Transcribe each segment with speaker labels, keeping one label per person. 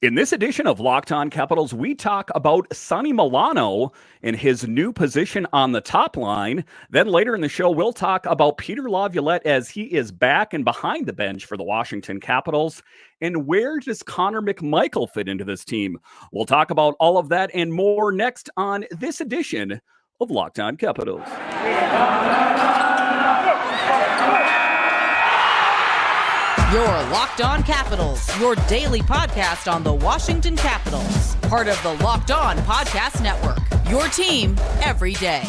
Speaker 1: In this edition of Locked On Capitals, we talk about Sonny Milano and his new position on the top line. Then later in the show, we'll talk about Peter Laviolette as he is back and behind the bench for the Washington Capitals. And where does Connor McMichael fit into this team? We'll talk about all of that and more next on this edition of Locked On Capitals.
Speaker 2: Your Locked On Capitals, your daily podcast on the Washington Capitals. Part of the Locked On Podcast Network, your team every day.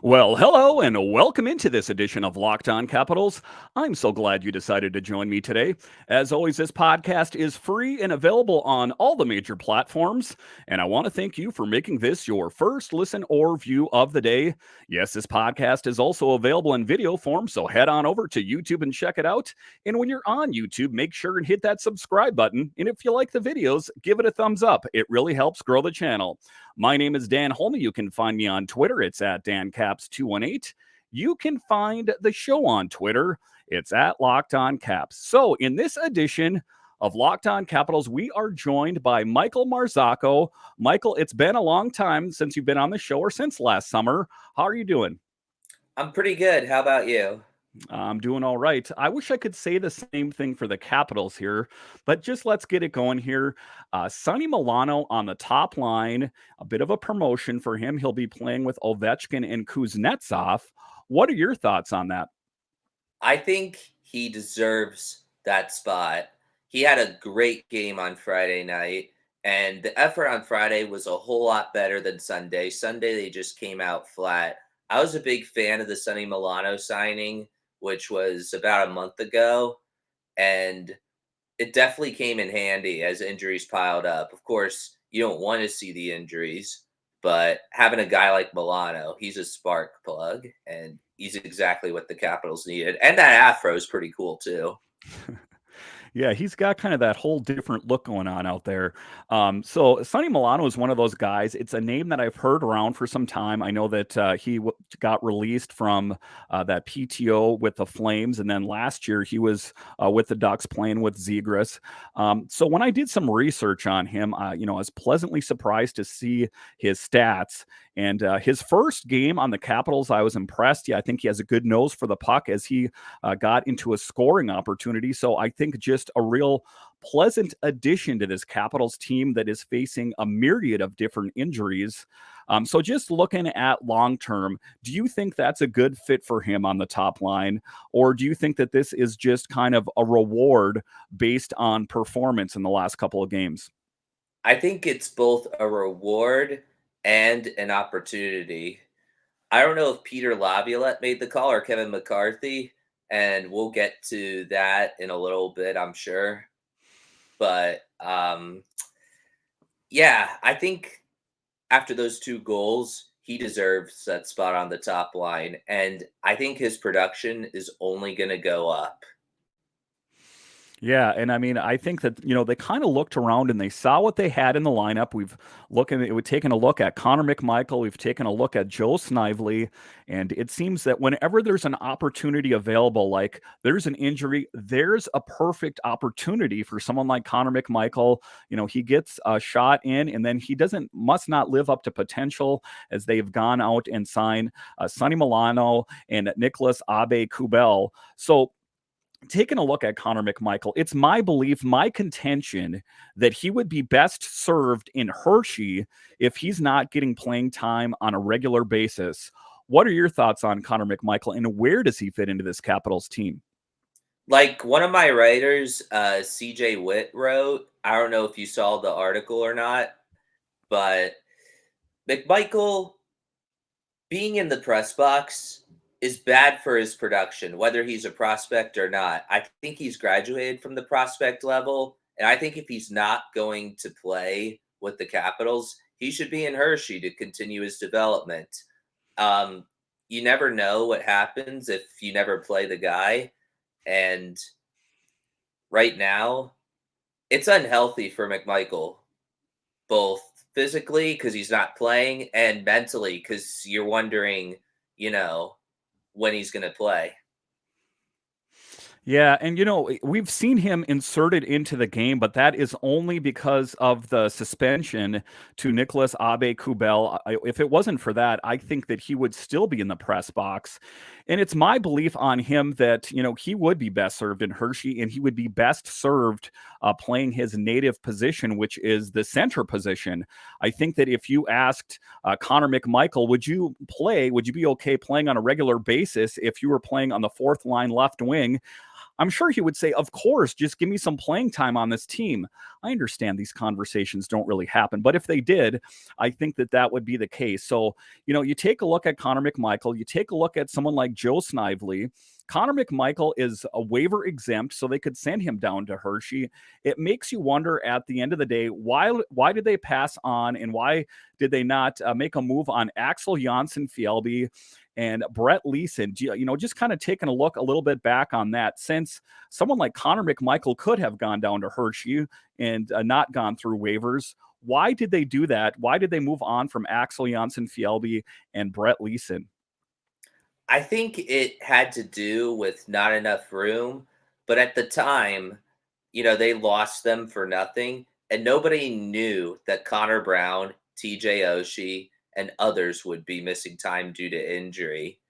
Speaker 1: Well, hello and welcome into this edition of Locked On Capitals. I'm so glad you decided to join me today. As always, this podcast is free and available on all the major platforms, and I want to thank you for making this your first listen or view of the day. Yes, this podcast is also available in video form, so head on over to YouTube and check it out. And when you're on YouTube, make sure and hit that subscribe button. And if you like the videos, give it a thumbs up. It really helps grow the channel. My name is Dan Holme. You can find me on Twitter. It's at DanCaps218. You can find the show on Twitter. It's at Locked On Caps. So in this edition of Locked On Capitals, we are joined by Michael Marzzacco. Michael, it's been a long time since you've been on the show, or since last summer. How are you doing?
Speaker 3: I'm pretty good. How about you?
Speaker 1: I'm doing all right. I wish I could say the same thing for the Capitals here, but just let's get it going here. Sonny Milano on the top line, a bit of a promotion for him. He'll be playing with Ovechkin and Kuznetsov. What are your thoughts on that?
Speaker 3: I think he deserves that spot. He had a great game on Friday night, and the effort on Friday was a whole lot better than Sunday. Sunday, they just came out flat. I was a big fan of the Sonny Milano signing, which was about a month ago, and it definitely came in handy as injuries piled up. Of course, you don't want to see the injuries, but having a guy like Milano, he's a spark plug, and he's exactly what the Capitals needed. And that afro is pretty cool, too.
Speaker 1: Yeah, he's got kind of that whole different look going on out there. So Sonny Milano is one of those guys. It's a name that I've heard around for some time. I know that he got released from that PTO with the Flames, and then last year he was with the Ducks playing with Zegras. So when I did some research on him, I was pleasantly surprised to see his stats. And his first game on the Capitals, I was impressed. Yeah, I think he has a good nose for the puck as he got into a scoring opportunity. So I think just a real pleasant addition to this Capitals team that is facing a myriad of different injuries. So just looking at long term, do you think that's a good fit for him on the top line? Or do you think that this is just kind of a reward based on performance in the last couple of games?
Speaker 3: I think it's both a reward and an opportunity. I don't know if Peter Laviolette made the call or Kevin McCarthy, and we'll get to that in a little bit, I'm sure. But yeah, I think after those two goals, he deserves that spot on the top line. And I think his production is only going to go up.
Speaker 1: Yeah, and I mean, I think that they kind of looked around and they saw what they had in the lineup. We've taken a look at Connor McMichael, we've taken a look at Joe Snively, and it seems that whenever there's an opportunity available, like there's an injury, there's a perfect opportunity for someone like Connor McMichael. He gets a shot in, and then he must not live up to potential as they've gone out and signed Sonny Milano and Nicholas Abe-Kubel. So taking a look at Connor McMichael, it's my belief, my contention that he would be best served in Hershey if he's not getting playing time on a regular basis. What are your thoughts on Connor McMichael, and where does he fit into this Capitals team?
Speaker 3: Like one of my writers, CJ Witt, wrote, I don't know if you saw the article or not, but McMichael being in the press box is bad for his production, whether he's a prospect or not. I think he's graduated from the prospect level, and I think if he's not going to play with the Capitals, he should be in Hershey to continue his development. You never know what happens if you never play the guy, and right now, it's unhealthy for McMichael, both physically because he's not playing and mentally because you're wondering, when he's going to play.
Speaker 1: Yeah, and we've seen him inserted into the game, but that is only because of the suspension to Nicholas Abe-Kubel. If it wasn't for that, I think that he would still be in the press box. And it's my belief on him that, he would be best served in Hershey, and he would be best served playing his native position, which is the center position. I think that if you asked Connor McMichael, would you be okay playing on a regular basis if you were playing on the fourth line left wing? I'm sure he would say, of course, just give me some playing time on this team. I understand these conversations don't really happen, but if they did, I think that that would be the case. So, you take a look at Connor McMichael, you take a look at someone like Joe Snively. Connor McMichael is a waiver exempt, so they could send him down to Hershey. It makes you wonder at the end of the day, why did they pass on, and why did they not make a move on Axel Janssen-Fjällby and Brett Leeson? Just kind of taking a look a little bit back on that, since someone like Connor McMichael could have gone down to Hershey and not gone through waivers. Why did they do that? Why did they move on from Axel Janssen-Fjällby and Brett Leeson?
Speaker 3: I think it had to do with not enough room, but at the time, they lost them for nothing, and nobody knew that Connor Brown, TJ Oshie, and others would be missing time due to injury.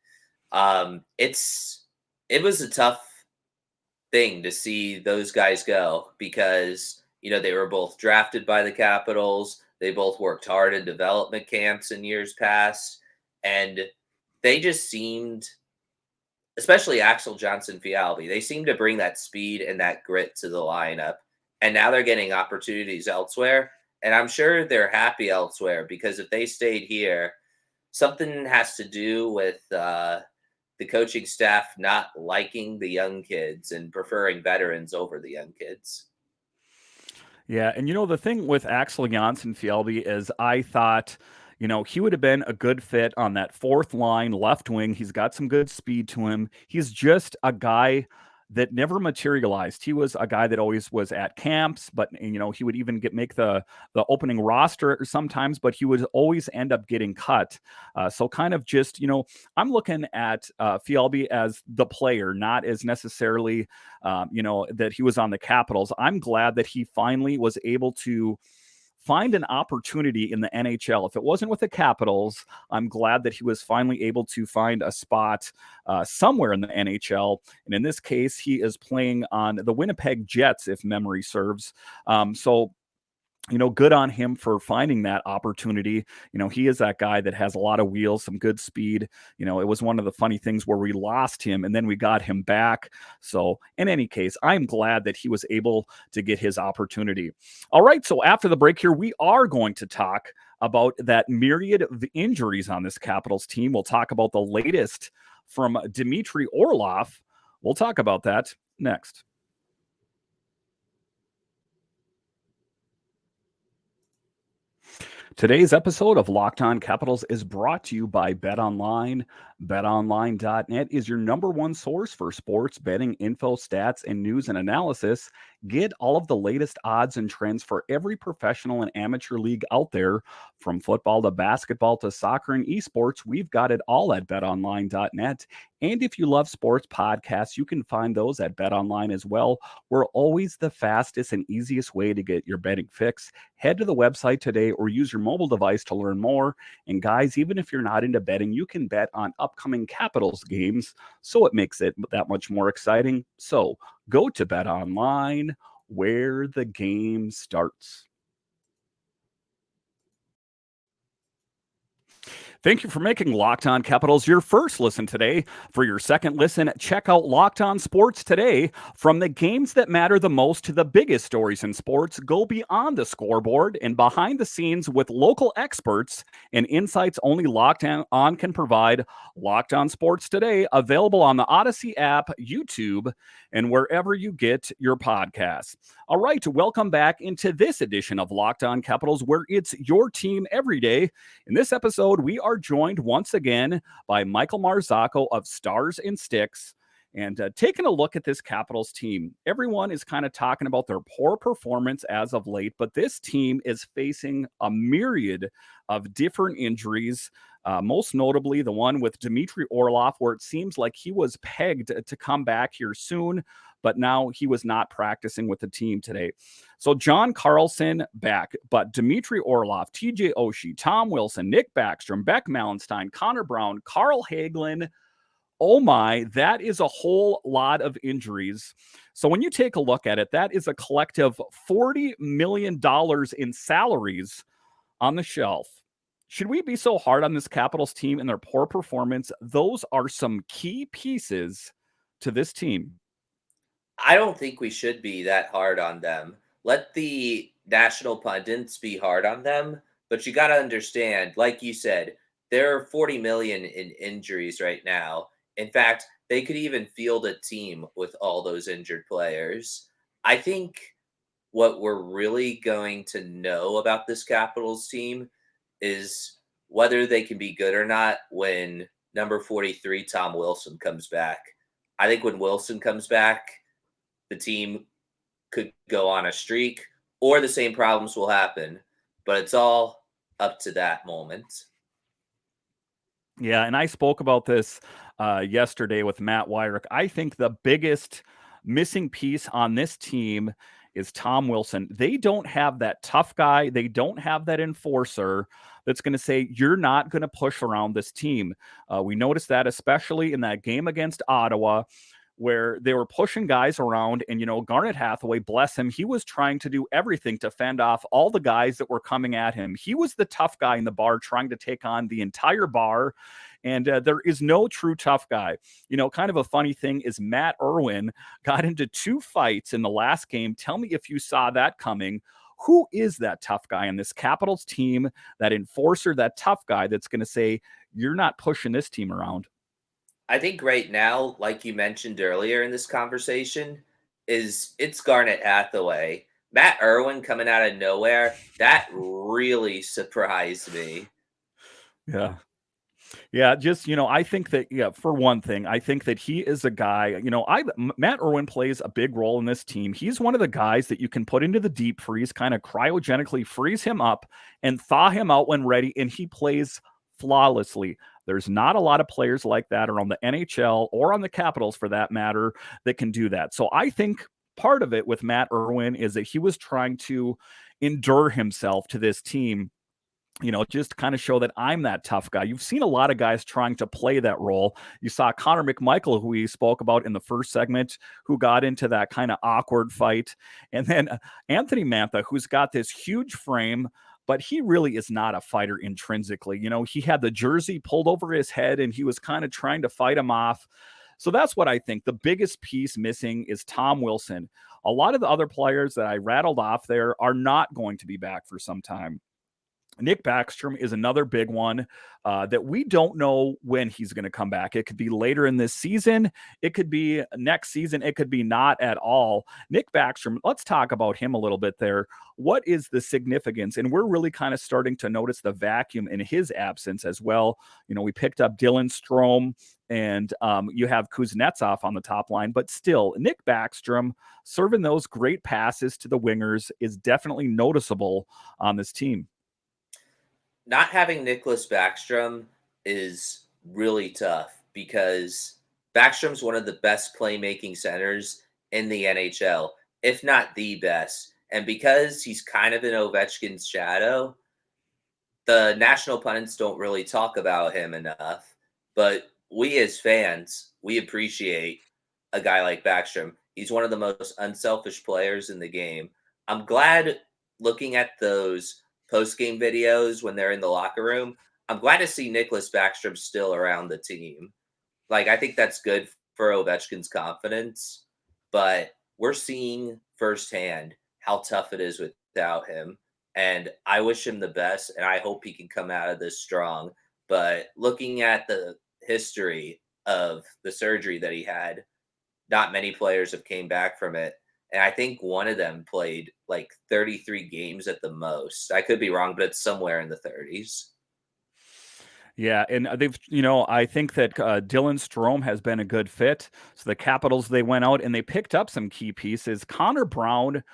Speaker 3: It was a tough thing to see those guys go because, they were both drafted by the Capitals. They both worked hard in development camps in years past, and they just seemed, especially Axel Janssen-Fjällby, they seemed to bring that speed and that grit to the lineup. And now they're getting opportunities elsewhere. And I'm sure they're happy elsewhere, because if they stayed here, something has to do with the coaching staff not liking the young kids and preferring veterans over the young kids.
Speaker 1: Yeah, and the thing with Axel Janssen-Fjällby is I thought, he would have been a good fit on that fourth line left wing. He's got some good speed to him. He's just a guy that never materialized. He was a guy that always was at camps, but he would even make the opening roster sometimes, but he would always end up getting cut. So kind of just, I'm looking at Fjällby as the player, not as necessarily, that he was on the Capitals. I'm glad that he finally was able to find an opportunity in the NHL. If it wasn't with the Capitals, I'm glad that he was finally able to find a spot somewhere in the NHL. And in this case, he is playing on the Winnipeg Jets, if memory serves. So good on him for finding that opportunity. He is that guy that has a lot of wheels, some good speed. It was one of the funny things where we lost him and then we got him back. So in any case, I'm glad that he was able to get his opportunity. All right. So after the break here, we are going to talk about that myriad of injuries on this Capitals team. We'll talk about the latest from Dmitry Orlov. We'll talk about that next. Today's episode of Locked On Capitals is brought to you by BetOnline. BetOnline.net is your number one source for sports betting info, stats, and news and analysis. Get all of the latest odds and trends for every professional and amateur league out there. From football to basketball to soccer and esports, we've got it all at BetOnline.net. And if you love sports podcasts, you can find those at BetOnline as well. We're always the fastest and easiest way to get your betting fix. Head to the website today or use your mobile device to learn more. And guys, even if you're not into betting, you can bet on upcoming Capitals games, so it makes it that much more exciting. So go to BetOnline, where the game starts. Thank you for making Locked On Capitals your first listen today. For your second listen, check out Locked On Sports Today. From the games that matter the most to the biggest stories in sports, go beyond the scoreboard and behind the scenes with local experts and insights only Locked On can provide. Locked On Sports Today, available on the Odyssey app, YouTube, and wherever you get your podcasts. All right, welcome back into this edition of Locked On Capitals, where it's your team every day. In this episode, we are joined once again by Michael Marzzacco of Stars and Sticks. And taking a look at this Capitals team, everyone is kind of talking about their poor performance as of late, but this team is facing a myriad of different injuries. most notably the one with Dmitry Orlov, where it seems like he was pegged to come back here soon, but now he was not practicing with the team today. So John Carlson back, but Dmitry Orlov, TJ Oshie, Tom Wilson, Nick Backstrom, Beck Malenstein, Connor Brown, Carl Hagelin. Oh my, that is a whole lot of injuries. So when you take a look at it, that is a collective $40 million in salaries on the shelf. Should we be so hard on this Capitals team and their poor performance? Those are some key pieces to this team.
Speaker 3: I don't think we should be that hard on them. Let the national pundits be hard on them, but you got to understand, like you said, there are 40 million in injuries right now. In fact, they could even field a team with all those injured players. I think what we're really going to know about this Capitals team is whether they can be good or not when number 43 Tom Wilson comes back. I think when Wilson comes back, the team could go on a streak or the same problems will happen, but it's all up to that moment.
Speaker 1: Yeah, and I spoke about this yesterday with Matt Wyrick. I think the biggest missing piece on this team is Tom Wilson. They don't have that tough guy. They don't have that enforcer that's going to say, you're not going to push around this team. We noticed that especially in that game against Ottawa, where they were pushing guys around. And, Garnet Hathaway, bless him, he was trying to do everything to fend off all the guys that were coming at him. He was the tough guy in the bar trying to take on the entire bar. And there is no true tough guy. Kind of a funny thing is Matt Irwin got into 2 fights in the last game. Tell me if you saw that coming. Who is that tough guy on this Capitals team, that enforcer, that tough guy that's going to say, you're not pushing this team around?
Speaker 3: I think right now, like you mentioned earlier in this conversation, it's Garnet Hathaway. Matt Irwin coming out of nowhere, that really surprised me.
Speaker 1: Yeah. Yeah, just, I think that, for one thing, I think that he is a guy, Matt Irwin plays a big role in this team. He's one of the guys that you can put into the deep freeze, kind of cryogenically freeze him up and thaw him out when ready, and he plays flawlessly. There's not a lot of players like that around the NHL or on the Capitals for that matter that can do that. So I think part of it with Matt Irwin is that he was trying to endure himself to this team, just kind of show that I'm that tough guy. You've seen a lot of guys trying to play that role. You saw Connor McMichael, who we spoke about in the first segment, who got into that kind of awkward fight. And then Anthony Mantha, who's got this huge frame, but he really is not a fighter intrinsically. He had the jersey pulled over his head and he was kind of trying to fight him off. So that's what I think. The biggest piece missing is Tom Wilson. A lot of the other players that I rattled off there are not going to be back for some time. Nick Backstrom is another big one that we don't know when he's going to come back. It could be later in this season. It could be next season. It could be not at all. Nick Backstrom, let's talk about him a little bit there. What is the significance? And we're really kind of starting to notice the vacuum in his absence as well. We picked up Dylan Strome and you have Kuznetsov on the top line, but still Nick Backstrom serving those great passes to the wingers is definitely noticeable on this team.
Speaker 3: Not having Nicholas Backstrom is really tough because Backstrom's one of the best playmaking centers in the NHL, if not the best. And because he's kind of in Ovechkin's shadow, the national pundits don't really talk about him enough. But we as fans, we appreciate a guy like Backstrom. He's one of the most unselfish players in the game. I'm glad looking at those post-game videos when they're in the locker room, I'm glad to see Nicholas Backstrom still around the team. I think that's good for Ovechkin's confidence, but we're seeing firsthand how tough it is without him. And I wish him the best, and I hope he can come out of this strong. But looking at the history of the surgery that he had, not many players have came back from it. And I think one of them played 33 games at the most. I could be wrong, but it's somewhere in the 30s.
Speaker 1: Yeah, and they've, I think that Dylan Strome has been a good fit. So the Capitals, they went out and they picked up some key pieces. Connor Brown,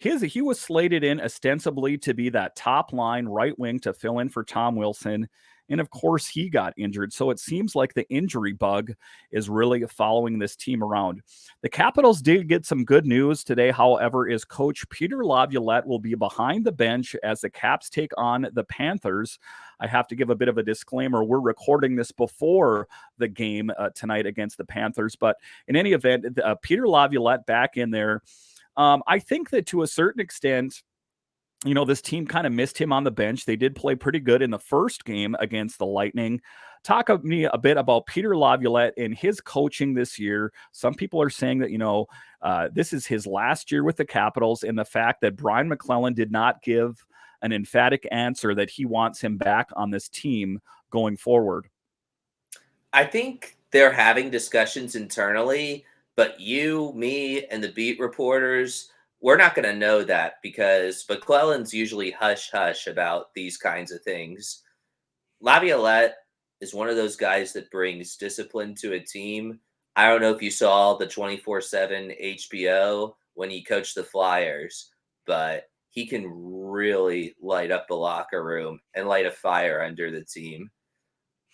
Speaker 1: he was slated in ostensibly to be that top line right wing to fill in for Tom Wilson. And of course, he got injured. So it seems like the injury bug is really following this team around. The Capitals did get some good news today, however, is coach Peter Laviolette will be behind the bench as the Caps take on the Panthers. I have to give a bit of a disclaimer. We're recording this before the game tonight against the Panthers. But in any event, Peter Laviolette back in there. I think that to a certain extent, this team kind of missed him on the bench. They did play pretty good in the first game against the Lightning. Talk to me a bit about Peter Laviolette and his coaching this year. Some people are saying that, this is his last year with the Capitals, and the fact that Brian McClellan did not give an emphatic answer that he wants him back on this team going forward.
Speaker 3: I think they're having discussions internally, but you, me, and the beat reporters, we're not going to know that because McClellan's usually hush-hush about these kinds of things. Laviolette is one of those guys that brings discipline to a team. I don't know if you saw the 24/7 HBO when he coached the Flyers, but he can really light up the locker room and light a fire under the team.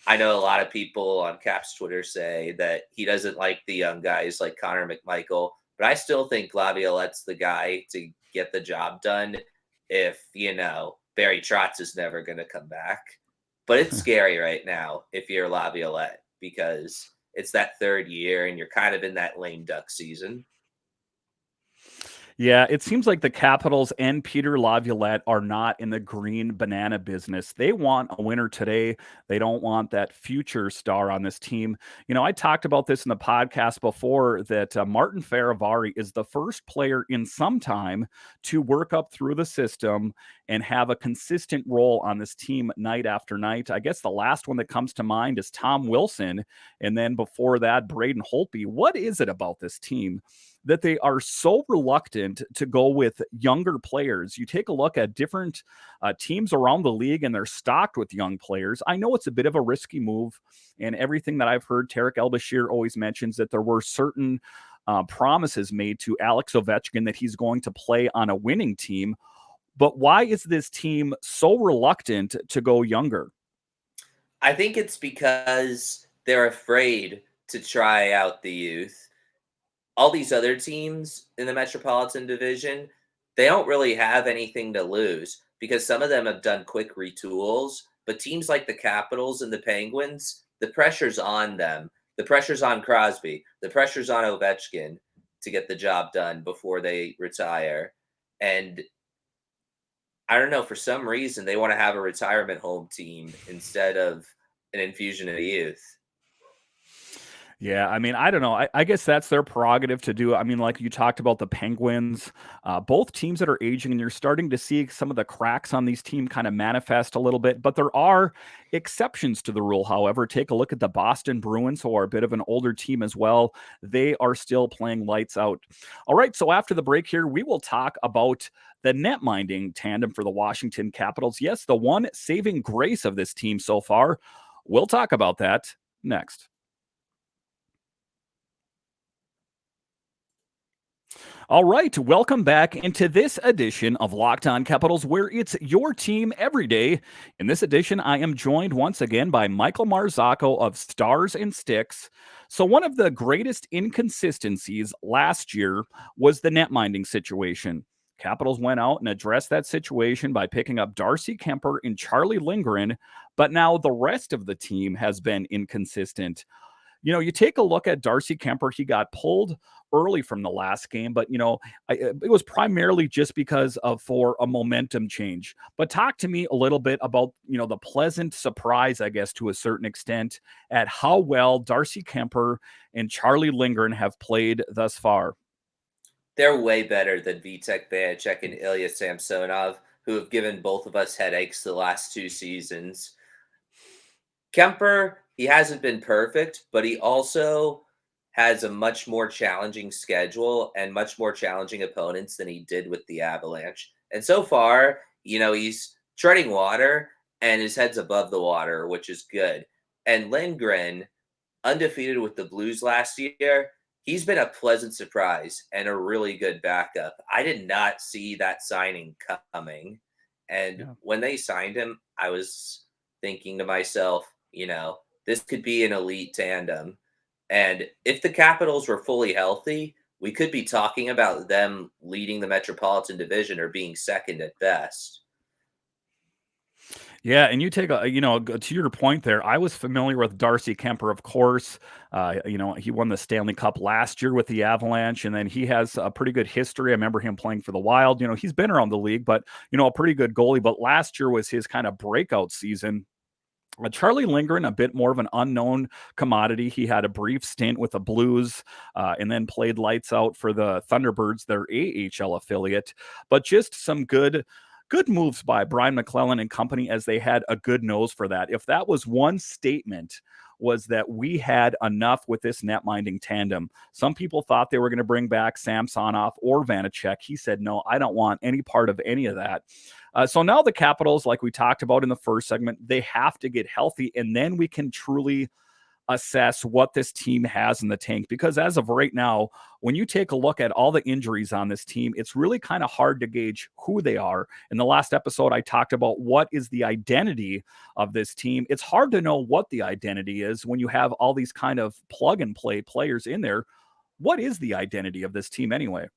Speaker 3: I know a lot of people on Caps Twitter say that he doesn't like the young guys like Connor McMichael, but I still think Laviolette's the guy to get the job done if, Barry Trotz is never going to come back. But it's scary right now if you're Laviolette because it's that third year and you're kind of in that lame duck season.
Speaker 1: Yeah, it seems like the Capitals and Peter Laviolette are not in the green banana business. They want a winner today. They don't want that future star on this team. I talked about this in the podcast before that Martin Faravari is the first player in some time to work up through the system and have a consistent role on this team night after night. I guess the last one that comes to mind is Tom Wilson. And then before that, Braden Holtby. What is it about this team that they are so reluctant to go with younger players? You take a look at different teams around the league and they're stocked with young players. I know it's a bit of a risky move, and everything that I've heard, Tarek El-Bashir always mentions that there were certain promises made to Alex Ovechkin that he's going to play on a winning team. But why is this team so reluctant to go younger?
Speaker 3: I think it's because they're afraid to try out the youth. All these other teams in the Metropolitan Division, they don't really have anything to lose because some of them have done quick retools. But teams like the Capitals and the Penguins, the pressure's on them. The pressure's on Crosby. The pressure's on Ovechkin to get the job done before they retire. And I don't know, for some reason, they want to have a retirement home team instead of an infusion of youth.
Speaker 1: Yeah, I don't know. I guess that's their prerogative to do. Like you talked about the Penguins, both teams that are aging, and you're starting to see some of the cracks on these teams kind of manifest a little bit. But there are exceptions to the rule, however. Take a look at the Boston Bruins, who are a bit of an older team as well. They are still playing lights out. All right, so after the break here, we will talk about the netminding tandem for the Washington Capitals. Yes, the one saving grace of this team so far. We'll talk about that next. All right, welcome back into this edition of Locked On Capitals, where it's your team every day. In this edition, I am joined once again by Michael Marzzacco of Stars and Sticks. So one of the greatest inconsistencies last year was the netminding situation. Capitals went out and addressed that situation by picking up Darcy Kuemper and Charlie Lindgren, but now the rest of the team has been inconsistent. You take a look at Darcy Kuemper, he got pulled early from the last game, but it was primarily just because for a momentum change. But talk to me a little bit about the pleasant surprise, I guess, to a certain extent, at how well Darcy Kuemper and Charlie Lindgren have played thus far.
Speaker 3: They're way better than Vitek Vanacek and Ilya Samsonov, who have given both of us headaches the last 2 seasons. Kuemper, he hasn't been perfect, but he also has a much more challenging schedule and much more challenging opponents than he did with the Avalanche. And so far, he's treading water and his head's above the water, which is good. And Lindgren, undefeated with the Blues last year, he's been a pleasant surprise and a really good backup. I did not see that signing coming. And when they signed him, I was thinking to myself, this could be an elite tandem. And if the Capitals were fully healthy, we could be talking about them leading the Metropolitan Division or being second at best.
Speaker 1: Yeah, and you take to your point there, I was familiar with Darcy Kuemper, of course. He won the Stanley Cup last year with the Avalanche, and then he has a pretty good history. I remember him playing for the Wild. He's been around the league, but, a pretty good goalie. But last year was his kind of breakout season. Charlie Lindgren, a bit more of an unknown commodity. He had a brief stint with the Blues and then played lights out for the Thunderbirds, their AHL affiliate. But just some good moves by Brian McClellan and company, as they had a good nose for that. If that was one statement, was that we had enough with this netminding tandem. Some people thought they were going to bring back Samsonov or Vanacek. He said, no, I don't want any part of any of that. So now the Capitals, like we talked about in the first segment, they have to get healthy, and then we can truly assess what this team has in the tank. Because as of right now, when you take a look at all the injuries on this team, it's really kind of hard to gauge who they are. In the last episode, I talked about what is the identity of this team. It's hard to know what the identity is when you have all these kind of plug and play players in there. What is the identity of this team anyway?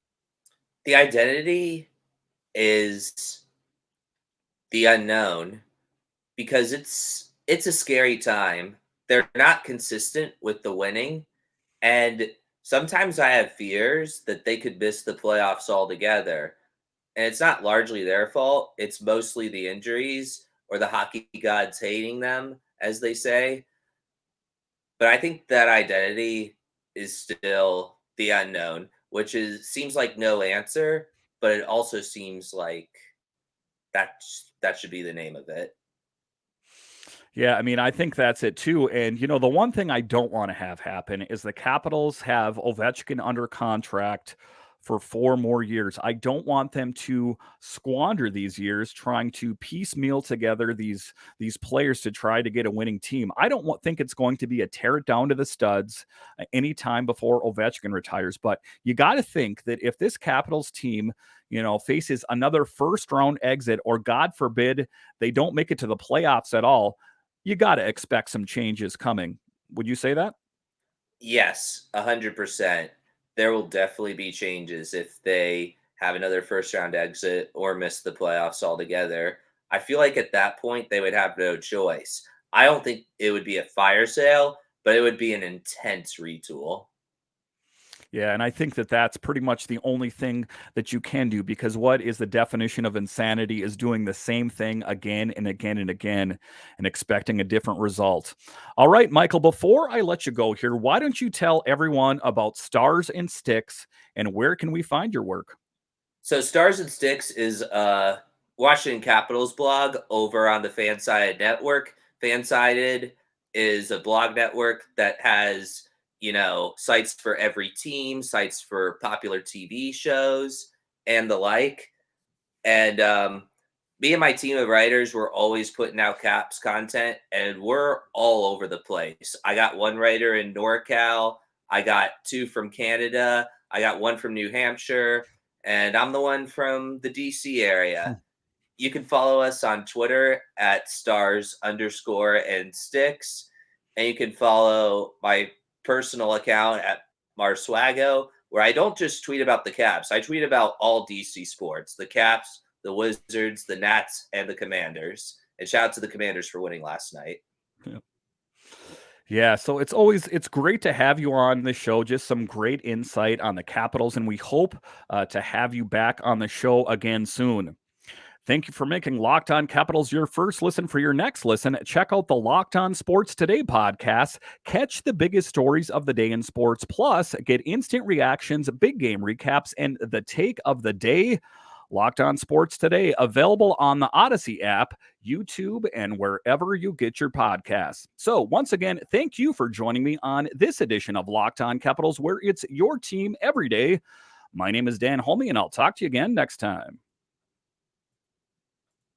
Speaker 3: The identity is the unknown, because it's a scary time. They're not consistent with the winning, and sometimes I have fears that they could miss the playoffs altogether. And it's not largely their fault. It's mostly the injuries or the hockey gods hating them, as they say. But I think that identity is still the unknown, which seems like no answer, but it also seems like that should be the name of it.
Speaker 1: Yeah, I mean, I think that's it too. And, the one thing I don't want to have happen is the Capitals have Ovechkin under contract for 4 more years. I don't want them to squander these years trying to piecemeal together these players to try to get a winning team. I don't think it's going to be a tear it down to the studs anytime before Ovechkin retires. But you got to think that if this Capitals team, faces another first round exit, or God forbid, they don't make it to the playoffs at all, you got to expect some changes coming. Would you say that?
Speaker 3: Yes, 100%. There will definitely be changes if they have another first round exit or miss the playoffs altogether. I feel like at that point they would have no choice. I don't think it would be a fire sale, but it would be an intense retool.
Speaker 1: Yeah, and I think that that's pretty much the only thing that you can do, because what is the definition of insanity is doing the same thing again and again and again and expecting a different result. All right, Michael, before I let you go here, why don't you tell everyone about Stars and Sticks and where can we find your work?
Speaker 3: So Stars and Sticks is a Washington Capitals blog over on the Fansided Network. Fansided is a blog network that has, sites for every team, sites for popular TV shows, and the like. And me and my team of writers, we're always putting out Caps content, and we're all over the place. I got one writer in NorCal. I got 2 from Canada. I got 1 from New Hampshire. And I'm the one from the DC area. You can follow us on Twitter at stars_and_sticks. And you can follow my personal account at Marzzacco, where I don't just tweet about the Caps. I tweet about all DC sports, the Caps, the Wizards, the Nats, and the Commanders. And shout out to the Commanders for winning last night.
Speaker 1: Yeah, so it's great to have you on the show. Just some great insight on the Capitals, and we hope to have you back on the show again soon. Thank you for making Locked On Capitals your first listen. For your next listen, check out the Locked On Sports Today podcast. Catch the biggest stories of the day in sports, plus get instant reactions, big game recaps, and the take of the day. Locked On Sports Today, available on the Odyssey app, YouTube, and wherever you get your podcasts. So once again, thank you for joining me on this edition of Locked On Capitals, where it's your team every day. My name is Dan Holme, and I'll talk to you again next time.